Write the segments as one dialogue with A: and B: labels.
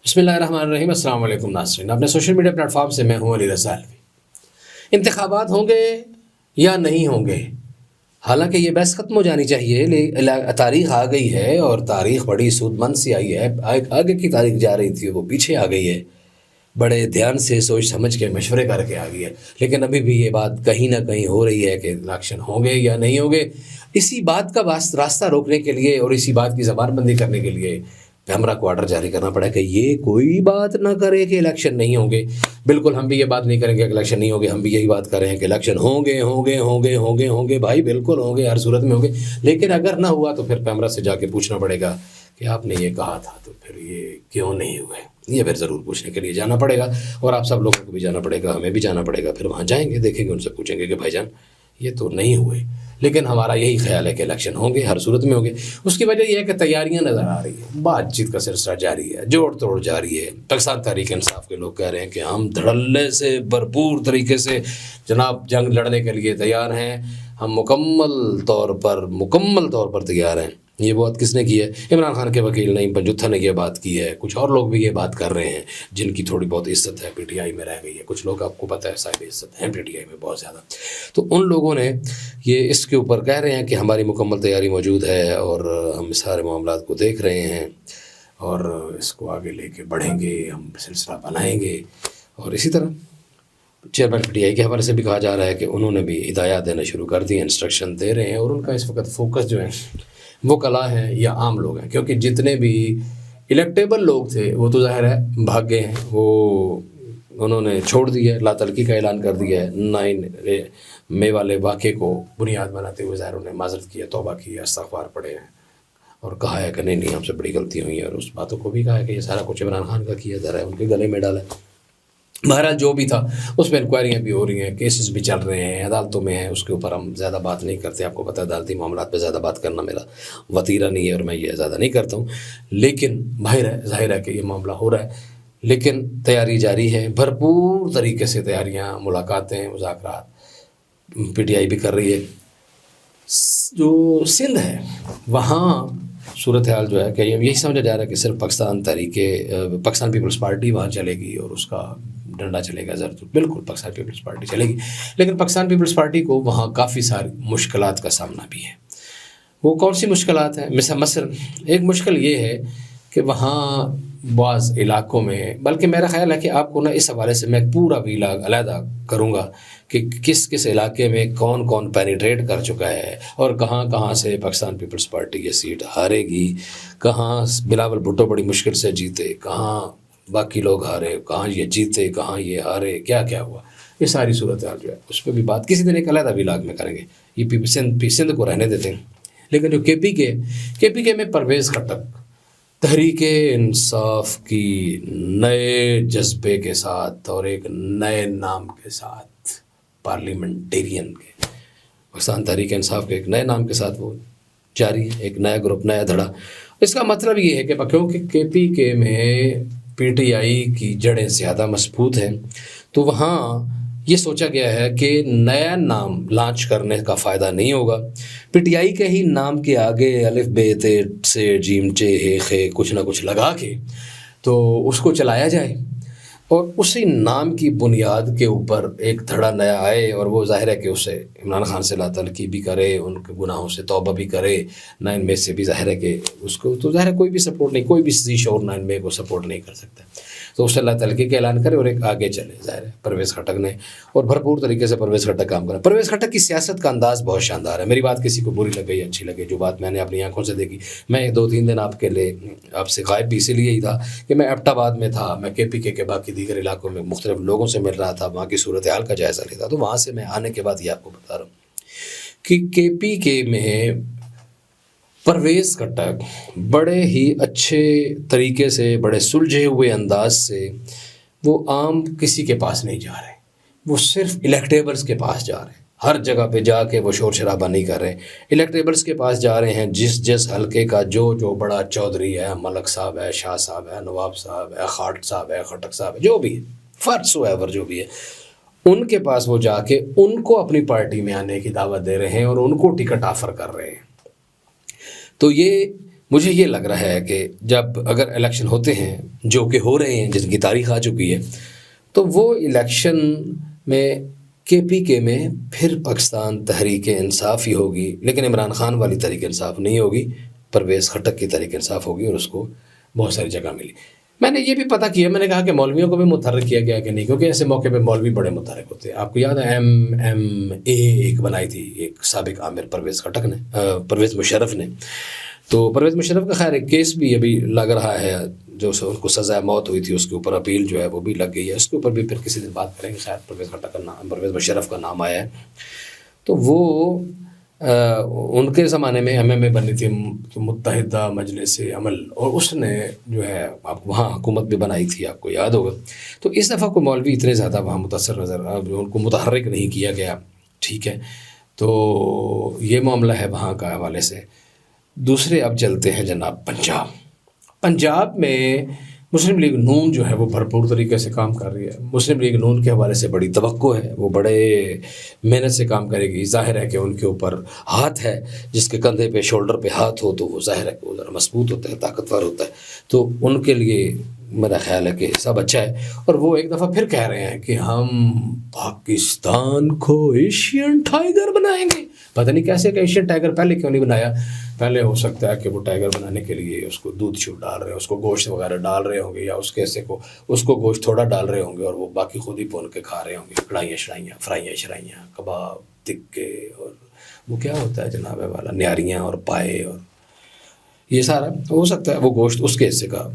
A: بسم اللہ الرحمن الرحیم۔ السلام علیکم ناظرین، اپنے سوشل میڈیا پلیٹ فارم سے میں ہوں علی رضا الوی۔ انتخابات ہوں گے یا نہیں ہوں گے، حالانکہ یہ بحث ختم ہو جانی چاہیے، تاریخ آ گئی ہے اور تاریخ بڑی سود مند سی آئی ہے۔ آگے کی تاریخ جا رہی تھی وہ پیچھے آ گئی ہے، بڑے دھیان سے سوچ سمجھ کے مشورے کر کے آ گئی ہے، لیکن ابھی بھی یہ بات کہیں نہ کہیں ہو رہی ہے کہ الیکشن ہوں گے یا نہیں ہوں گے۔ اسی بات کا راستہ روکنے کے لیے اور اسی بات کی زبان بندی کرنے کے لیے پیمرا کو آرڈر جاری کرنا پڑا کہ یہ کوئی بات نہ کرے کہ الیکشن نہیں ہوں گے۔ بالکل ہم بھی یہ بات نہیں کریں گے کہ الیکشن نہیں ہوں گے، ہم بھی یہی بات کر رہے ہیں کہ الیکشن ہوں گے ہوں گے ہوں گے ہوں گے ہوں گے بھائی، بالکل ہوں گے، ہر صورت میں ہوں گے۔ لیکن اگر نہ ہوا تو پھر پیمرا سے جا کے پوچھنا پڑے گا کہ آپ نے یہ کہا تھا تو پھر یہ کیوں نہیں ہوئے، یہ پھر ضرور پوچھنے کے لیے جانا پڑے گا، اور آپ سب لوگوں کو بھی جانا پڑے گا، ہمیں بھی جانا پڑے گا۔ پھر وہاں جائیں گے، دیکھیں گے، ان سے پوچھیں گے کہ بھائی جان یہ تو نہیں ہوئے، لیکن ہمارا یہی خیال ہے کہ الیکشن ہوں گے، ہر صورت میں ہوں گے۔ اس کی وجہ یہ ہے کہ تیاریاں نظر آ رہی ہیں، بات چیت کا سلسلہ جاری ہے، جوڑ توڑ جاری ہے۔ پاکستان تحریک انصاف کے لوگ کہہ رہے ہیں کہ ہم دھڑلے سے بھرپور طریقے سے جناب جنگ لڑنے کے لیے تیار ہیں، ہم مکمل طور پر تیار ہیں۔ یہ بات کس نے کی ہے؟ عمران خان کے وکیل نعیم پنجوتھا نے یہ بات کی ہے، کچھ اور لوگ بھی یہ بات کر رہے ہیں جن کی تھوڑی بہت عزت ہے، پی ٹی آئی میں رہ گئی ہے، کچھ لوگ آپ کو پتہ ہے صاحب عزت ہیں پی ٹی آئی میں بہت زیادہ۔ تو ان لوگوں نے یہ اس کے اوپر کہہ رہے ہیں کہ ہماری مکمل تیاری موجود ہے اور ہم سارے معاملات کو دیکھ رہے ہیں اور اس کو آگے لے کے بڑھیں گے، ہم سلسلہ بنائیں گے۔ اور اسی طرح چیئرمین پی ٹی آئی کے حوالے سے بھی کہا جا رہا ہے کہ انہوں نے بھی ہدایات دینا شروع کر دی ہیں، انسٹرکشن دے رہے ہیں، اور ان کا اس وقت فوکس جو ہے وہ کلا ہیں یا عام لوگ ہیں، کیونکہ جتنے بھی الیکٹیبل لوگ تھے وہ تو ظاہر ہے بھاگ گئے ہیں، وہ انہوں نے چھوڑ دیا ہے، لا تلقی کا اعلان کر دیا ہے۔ 9 مئی والے واقعے کو بنیاد بناتے ہوئے ظاہر انہیں معذرت کی ہے، توبہ کی ہے، استغفار پڑھے ہیں اور کہا ہے کہ نہیں ہم سے بڑی غلطی ہوئی ہے، اور اس باتوں کو بھی کہا ہے کہ یہ سارا کچھ عمران خان کا کیا جا رہا ہے، ان کے گلے میں ڈالا ہے۔ بہرحال جو بھی تھا اس میں انکوائریاں بھی ہو رہی ہیں، کیسز بھی چل رہے ہیں، عدالتوں میں ہیں، اس کے اوپر ہم زیادہ بات نہیں کرتے، آپ کو پتہ ہے عدالتی معاملات پہ زیادہ بات کرنا میرا وتیرہ نہیں ہے اور میں یہ زیادہ نہیں کرتا ہوں، لیکن ظاہر ہے کہ یہ معاملہ ہو رہا ہے، لیکن تیاری جاری ہے، بھرپور طریقے سے تیاریاں، ملاقاتیں، مذاکرات پی ٹی آئی بھی کر رہی ہے۔ جو سندھ ہے وہاں صورتحال جو ہے کہ یہی سمجھا جا رہا ہے کہ صرف پاکستان پیپلز پارٹی وہاں چلے گی اور اس کا ڈنڈا چلے گا ضرور، بالکل پاکستان پیپلز پارٹی چلے گی، لیکن پاکستان پیپلز پارٹی کو وہاں کافی ساری مشکلات کا سامنا بھی ہے۔ وہ کون سی مشکلات ہیں؟ مثلا ایک مشکل یہ ہے کہ وہاں بعض علاقوں میں، بلکہ میرا خیال ہے کہ آپ کو اس حوالے سے میں پورا ویلاگ علیحدہ کروں گا کہ کس علاقے میں کون کون پینیٹریٹ کر چکا ہے اور کہاں کہاں سے پاکستان پیپلز پارٹی یہ سیٹ ہارے گی، کہاں بلاول بھٹو بڑی مشکل سے جیتے، کہاں باقی لوگ ہارے، کہاں یہ جیتے، کہاں یہ ہارے، کیا کیا ہوا، یہ ساری صورتحال جو ہے اس پہ بھی بات کسی دن ایک علیحدہ ویلاگ میں کریں گے۔ یہ سندھ کو رہنے دیتے ہیں، لیکن جو کے پی کے میں پرویز خٹک تحریک انصاف کی نئے جذبے کے ساتھ اور ایک نئے نام کے ساتھ، پارلیمنٹیرین کے پاکستان تحریک انصاف کے ایک نئے نام کے ساتھ وہ جاری ہے، ایک نیا گروپ، نیا دھڑا۔ اس کا مطلب یہ ہے کہ کیونکہ کے پی کے میں پی ٹی آئی کی جڑیں زیادہ مضبوط ہیں، تو وہاں یہ سوچا گیا ہے کہ نیا نام لانچ کرنے کا فائدہ نہیں ہوگا، پی ٹی آئی کے ہی نام کے آگے الف بے تے سے جیم چے ہے خے کچھ نہ کچھ لگا کے تو اس کو چلایا جائے، اور اسی نام کی بنیاد کے اوپر ایک دھڑا نیا آئے، اور وہ ظاہر ہے کہ اسے عمران خان سے لا تلقی بھی کرے، ان کے گناہوں سے توبہ بھی کرے، 9 مئی سے بھی ظاہر ہے کہ اس کو تو ظاہر ہے کوئی بھی سپورٹ نہیں، کوئی بھی ذی شعور 9 مئی کو سپورٹ نہیں کر سکتا، تو اس سے اللہ تلقی کا اعلان کرے اور ایک آگے چلے۔ ظاہر ہے پرویز خٹک نے، اور بھرپور طریقے سے پرویز خٹک کام کرا۔ پرویز خٹک کی سیاست کا انداز بہت شاندار ہے، میری بات کسی کو بری لگے یا اچھی لگے، جو بات میں نے اپنی آنکھوں سے دیکھی، میں 2-3 دن آپ سے غائب بھی اسی لیے ہی تھا کہ میں ایبٹ آباد میں تھا، میں کے پی کے باقی دیگر علاقوں میں مختلف لوگوں سے مل رہا تھا، وہاں کی صورتحال کا جائزہ لیتا، تو وہاں سے میں آنے کے بعد یہ آپ کو بتا رہا ہوں کہ کے پی کے میں پرویز خٹک بڑے ہی اچھے طریقے سے، بڑے سلجھے ہوئے انداز سے، وہ عام کسی کے پاس نہیں جا رہے، وہ صرف الیکٹیبلز کے پاس جا رہے ہیں، ہر جگہ پہ جا کے وہ شور شرابہ نہیں کر رہے، الیکٹیبلز کے پاس جا رہے ہیں، جس حلقے کا جو بڑا چودھری ہے، ملک صاحب ہے، شاہ صاحب ہے، نواب صاحب ہے، خاٹ صاحب ہے، خٹک صاحب ہے، جو بھی ہے، فرض ہوئے جو بھی ہے، ان کے پاس وہ جا کے ان کو اپنی پارٹی میں آنے کی دعوت دے رہے ہیں اور ان کو ٹکٹ آفر کر رہے ہیں۔ تو یہ مجھے یہ لگ رہا ہے کہ جب اگر الیکشن ہوتے ہیں جو کہ ہو رہے ہیں، جن کی تاریخ آ چکی ہے، تو وہ الیکشن میں KPK میں پھر پاکستان تحریک انصاف ہی ہوگی، لیکن عمران خان والی تحریک انصاف نہیں ہوگی، پرویز خٹک کی تحریک انصاف ہوگی، اور اس کو بہت ساری جگہ ملی۔ میں نے یہ بھی پتہ کیا، میں نے کہا کہ مولویوں کو بھی متحرک کیا گیا کہ نہیں، کیونکہ ایسے موقع پہ مولوی بڑے متحرک ہوتے ہیں۔ آپ کو یاد ہے MMA ایک بنائی تھی ایک سابق آمر پرویز خٹک نے، پرویز مشرف نے، تو پرویز مشرف کا خیر ایک کیس بھی ابھی لگ رہا ہے، جو ان کو سزائے موت ہوئی تھی، اس کے اوپر اپیل جو ہے وہ بھی لگ گئی ہے، اس کے اوپر بھی پھر کسی دن بات کریں گے، شاید پرویز خٹک کا نام، پرویز مشرف کا نام آیا ہے۔ تو وہ ان کے زمانے میں MMA بنی تھی متحدہ مجلس عمل، اور اس نے جو ہے آپ وہاں حکومت بھی بنائی تھی، آپ کو یاد ہوگا۔ تو اس دفعہ کو مولوی اتنے زیادہ وہاں متاثر نظر، ان کو متحرک نہیں کیا گیا، ٹھیک ہے۔ تو یہ معاملہ ہے وہاں کا حوالے سے۔ دوسرے اب چلتے ہیں جناب پنجاب میں مسلم لیگ نون جو ہے وہ بھرپور طریقے سے کام کر رہی ہے۔ مسلم لیگ نون کے حوالے سے بڑی توقع ہے، وہ بڑے محنت سے کام کرے گی۔ ظاہر ہے کہ ان کے اوپر ہاتھ ہے، جس کے کندھے پہ شولڈر پہ ہاتھ ہو تو وہ ظاہر ہے کہ وہ ذرا مضبوط ہوتا ہے، طاقتور ہوتا ہے، تو ان کے لیے میرا خیال ہے کہ سب اچھا ہے۔ اور وہ ایک دفعہ پھر کہہ رہے ہیں کہ ہم پاکستان کو ایشین ٹائیگر بنائیں گے۔ پتہ نہیں کیسے کہ ایشین ٹائیگر پہلے کیوں نہیں بنایا؟ پہلے ہو سکتا ہے کہ وہ ٹائیگر بنانے کے لیے اس کو دودھ شو ڈال رہے ہیں، اس کو گوشت وغیرہ ڈال رہے ہوں گے، یا اس کے حصے کو اس کو گوشت تھوڑا ڈال رہے ہوں گے، اور وہ باقی خود ہی بھون کے کھا رہے ہوں گے، کڑھائیاں فرائیاں کباب تکے، اور وہ کیا ہوتا ہے جناب والا، نیاریاں اور پائے، اور یہ سارا ہو سکتا ہے وہ گوشت اس کے حصے کا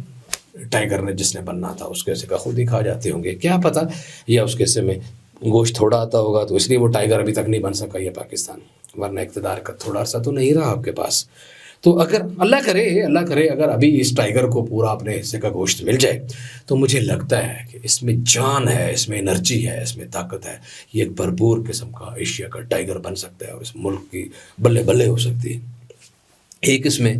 A: ٹائیگر نے جس نے بننا تھا اس کے حصے کا خود ہی کھا جاتے ہوں گے، کیا پتہ، یا اس کے حصے میں گوشت تھوڑا آتا ہوگا تو اس لیے وہ ٹائیگر ابھی تک نہیں بن سکا یہ پاکستان، ورنہ اقتدار کا تھوڑا عرصہ تو نہیں رہا آپ کے پاس۔ تو اگر اللہ کرے اگر ابھی اس ٹائیگر کو پورا اپنے حصے کا گوشت مل جائے تو مجھے لگتا ہے کہ اس میں جان ہے، اس میں انرجی ہے، اس میں طاقت ہے، یہ ایک بھرپور قسم کا ایشیا کا ٹائیگر بن سکتا ہے، اور اس ملک کی بلے بلے ہو سکتی ہے۔ ایک اس میں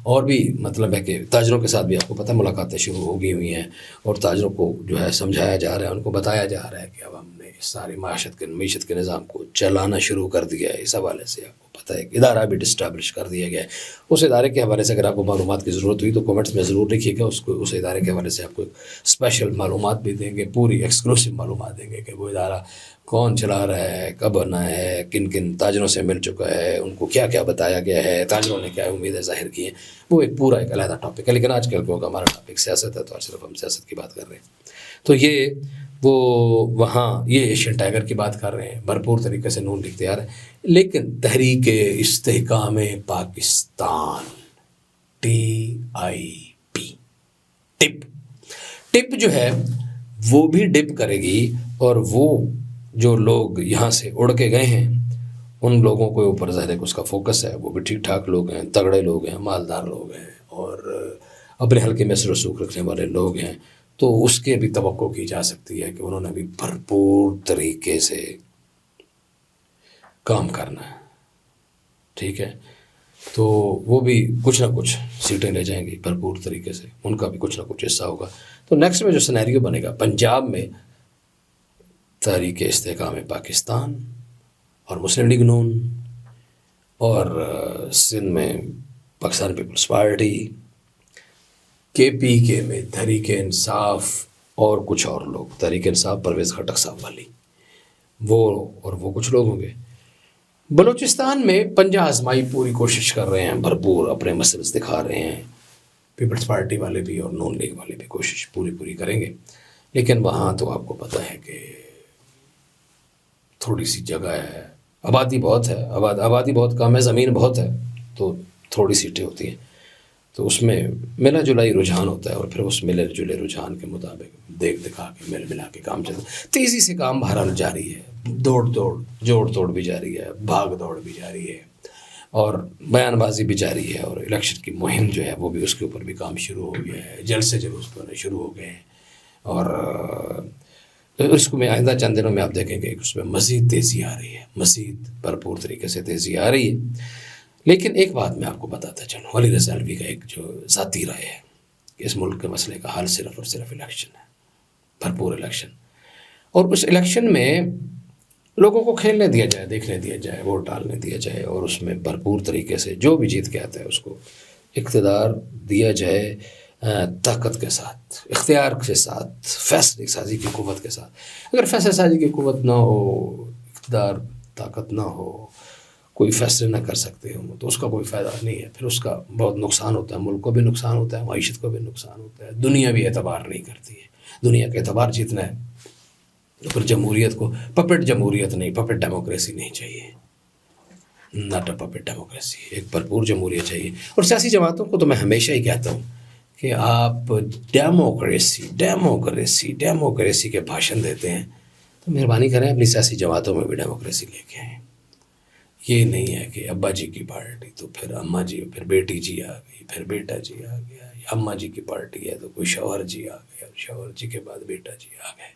A: اور بھی مطلب ہے کہ تاجروں کے ساتھ بھی آپ کو پتہ ملاقاتیں شروع ہو گئی ہوئی ہیں، اور تاجروں کو جو ہے سمجھایا جا رہا ہے، ان کو بتایا جا رہا ہے کہ اب ہم نے اس ساری معیشت کے نظام کو چلانا شروع کر دیا ہے۔ اس حوالے سے آپ کو پتہ ہے کہ ادارہ بھی ڈسٹیبلش کر دیا گیا ہے۔ اس ادارے کے حوالے سے اگر آپ کو معلومات کی ضرورت ہوئی تو کمنٹس میں ضرور لکھیے گا، اس ادارے کے حوالے سے آپ کو اسپیشل معلومات بھی دیں گے، پوری ایکسکلوسیو معلومات دیں گے کہ وہ ادارہ کون چلا رہا ہے، کب بنا ہے، کن کن تاجروں سے مل چکا ہے، ان کو کیا کیا بتایا گیا ہے، تاجروں نے کیا امیدیں ظاہر کی ہیں۔ وہ ایک پورا ایک علیحدہ ٹاپک ہے، لیکن آج کل کیونکہ ہمارا ٹاپک سیاست ہے تو آج صرف ہم سیاست کی بات کر رہے ہیں۔ تو یہ وہ وہاں یہ ایشین ٹائیگر کی بات کر رہے ہیں، بھرپور طریقے سے نون لیگ تیار ہے، لیکن تحریک استحکام پاکستان TIP ٹپ جو ہے وہ بھی ڈپ کرے گی، اور وہ جو لوگ یہاں سے اڑ کے گئے ہیں ان لوگوں کے اوپر ظاہر ہے کہ اس کا فوکس ہے، وہ بھی ٹھیک ٹھاک لوگ ہیں، تگڑے لوگ ہیں، مالدار لوگ ہیں، اور اپنے حلقے میں اثر و رسوخ رکھنے والے لوگ ہیں، تو اس کے بھی توقع کی جا سکتی ہے کہ انہوں نے بھی بھرپور طریقے سے کام کرنا ہے، ٹھیک ہے۔ تو وہ بھی کچھ نہ کچھ سیٹیں لے جائیں گی بھرپور طریقے سے، ان کا بھی کچھ نہ کچھ حصہ ہوگا۔ تو نیکسٹ میں جو سینیریو بنے گا، پنجاب میں تحریک استحکام پاکستان اور مسلم لیگ نون، اور سندھ میں پاکستان پیپلز پارٹی، KPK میں تحریک انصاف، اور کچھ اور لوگ، تحریک انصاف پرویز خٹک صاحب والی، وہ کچھ لوگ ہوں گے۔ بلوچستان میں پنجہ آزمائی پوری کوشش کر رہے ہیں، بھرپور اپنے مسلز دکھا رہے ہیں، پیپلز پارٹی والے بھی اور نون لیگ والے بھی کوشش پوری کریں گے، لیکن وہاں تو آپ کو پتہ ہے کہ تھوڑی سی جگہ ہے، آبادی بہت ہے، آبادی بہت کم ہے، زمین بہت ہے، تو تھوڑی سیٹیں ہوتی ہیں، تو اس میں ملا جلائی رجحان ہوتا ہے، اور پھر اس ملے جلے رجحان کے مطابق دیکھ دکھا کے ملا کے کام چلتا ہے، تیزی سے کام بہرحال جاری ہے، جوڑ توڑ بھی جاری ہے، بھاگ دوڑ بھی جاری ہے، اور بیان بازی بھی جاری ہے، اور الیکشن کی مہم جو ہے وہ بھی اس کے اوپر بھی کام شروع ہو گیا ہے، جلسے جلوس ہونے شروع ہو گئے ہیں، اور اس کو میں آئندہ چند دنوں میں آپ دیکھیں گے کہ اس میں مزید تیزی آ رہی ہے، مزید بھرپور طریقے سے تیزی آ رہی ہے۔ لیکن ایک بات میں آپ کو بتاتا چلوں، ولی رضا الوی کا ایک جو ذاتی رائے ہے کہ اس ملک کے مسئلے کا حل صرف اور صرف الیکشن ہے، بھرپور الیکشن، اور اس الیکشن میں لوگوں کو کھیلنے دیا جائے، دیکھنے دیا جائے، ووٹ ڈالنے دیا جائے، اور اس میں بھرپور طریقے سے جو بھی جیت کے آتا ہے اس کو اقتدار دیا جائے طاقت کے ساتھ، اختیار کے ساتھ، فیصلے سازی کی قوت کے ساتھ۔ اگر فیصلہ سازی کی قوت نہ ہو، اقتدار طاقت نہ ہو، کوئی فیصلے نہ کر سکتے ہوں، تو اس کا کوئی فائدہ نہیں ہے، پھر اس کا بہت نقصان ہوتا ہے، ملک کو بھی نقصان ہوتا ہے، معیشت کو بھی نقصان ہوتا ہے، دنیا بھی اعتبار نہیں کرتی ہے۔ دنیا کا اعتبار جیتنا ہے تو پھر جمہوریت کو، پپٹ جمہوریت نہیں، پپٹ ڈیموکریسی نہیں چاہیے، ناٹ اے پپٹ ڈیموکریسی، ایک بھرپور جمہوریت چاہیے۔ اور سیاسی جماعتوں کو تو میں ہمیشہ ہی کہتا ہوں کہ آپ ڈیموکریسی ڈیموکریسی ڈیموکریسی کے بھاشن دیتے ہیں تو مہربانی کریں اپنی سیاسی جماعتوں میں بھی ڈیموکریسی لے کے آئیں۔ یہ نہیں ہے کہ ابا جی کی پارٹی تو پھر اماں جی، پھر بیٹی جی آ گئی، پھر بیٹا جی آ گیا، اماں جی کی پارٹی ہے تو کوئی شوہر جی آ گیا، شوہر جی کے بعد بیٹا جی آ گئے۔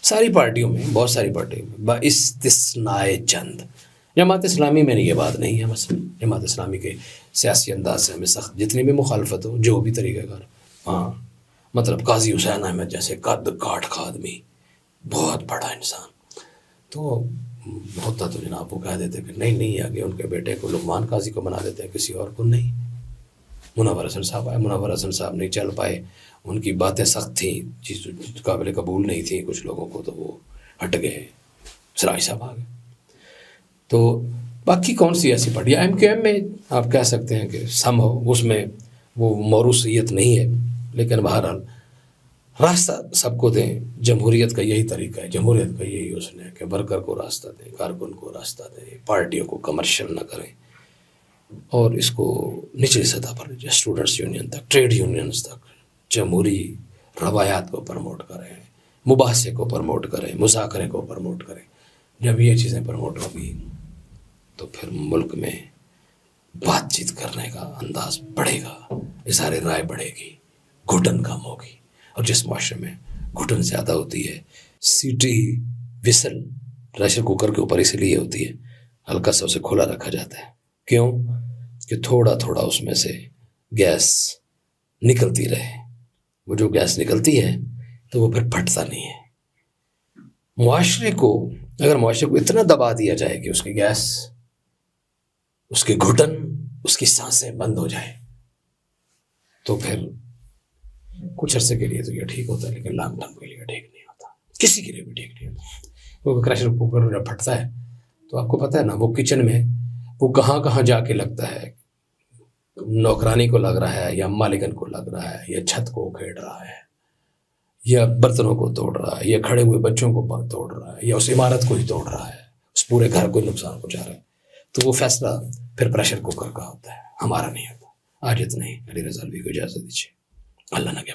A: ساری پارٹیوں میں، بہت ساری پارٹیوں میں باستثناء چند، جماعت اسلامی میں یہ بات نہیں ہے۔ مثلا جماعت اسلامی کے سیاسی انداز سے ہمیں سخت، جتنی بھی مخالفت ہو، جو بھی طریقہ کار، ہاں مطلب قاضی حسین احمد جیسے قد کاٹ کا آدمی، بہت بڑا انسان، تو ہوتا تو جناب وہ کہہ دیتے کہ نہیں آگے ان کے بیٹے کو لقمان قاضی کو بنا دیتے ہیں، کسی اور کو نہیں۔ منور حسن صاحب آئے، منور حسن صاحب نہیں چل پائے، ان کی باتیں سخت تھیں، چیز قابل قبول نہیں تھیں کچھ لوگوں کو، تو وہ ہٹ گئے، سراج صاحب آ گئے۔ تو باقی کون سی ایسی پارٹی، ایم کیو ایم میں آپ کہہ سکتے ہیں کہ سم ہو، اس میں وہ موروثیت نہیں ہے، لیکن بہرحال راستہ سب کو دیں۔ جمہوریت کا یہی طریقہ ہے، جمہوریت کا یہی حسن ہے کہ ورکر کو راستہ دیں، کارکن کو راستہ دیں، پارٹیوں کو کمرشل نہ کریں، اور اس کو نچلی سطح پر اسٹوڈنٹس یونین تک، ٹریڈ یونینز تک جمہوری روایات کو پروموٹ کریں، مباحثے کو پروموٹ کریں، مذاکرے کو پروموٹ کریں۔ جب یہ چیزیں پروموٹ ہوگی تو پھر ملک میں بات چیت کرنے کا انداز بڑھے گا، اظہار رائے بڑھے گی، گھٹن کم ہوگی۔ اور جس معاشرے میں گھٹن زیادہ ہوتی ہے، سیٹی وسل پریشر کوکر کے اوپر اس لیے ہوتی ہے، ہلکا سا اسے کھلا رکھا جاتا ہے، کیوں کہ تھوڑا تھوڑا اس میں سے گیس نکلتی رہے۔ وہ جو گیس نکلتی ہے تو وہ پھر پھٹتا نہیں ہے۔ معاشرے کو، اگر معاشرے کو اتنا دبا دیا جائے کہ اس کی گیس، اس کی گھٹن، اس کی سانسیں بند ہو جائے، تو پھر کچھ عرصے کے لیے تو یہ ٹھیک ہوتا ہے، لیکن لانگ ٹرم کے لیے ٹھیک نہیں ہوتا، کسی کے لیے بھی ٹھیک نہیں ہوتا۔ کیونکہ پریشر کوکر جب پھٹتا ہے تو آپ کو پتہ ہے نا، وہ کچن میں وہ کہاں کہاں جا کے لگتا ہے، نوکرانی کو لگ رہا ہے، یا مالکن کو لگ رہا ہے، یا چھت کو کھیڑ رہا ہے، یا برتنوں کو توڑ رہا ہے، یا کھڑے ہوئے بچوں کو توڑ رہا ہے، یا اس عمارت کو ہی توڑ رہا ہے، اس پورے گھر کو نقصان پہنچا رہا ہے۔ تو وہ فیصلہ پھر پریشر کوکر کا ہوتا ہے، ہمارا نہیں ہوتا۔ آج اتنا ہی، علی رضا الوی کو اجازت دیجیے، اللہ نگہبان۔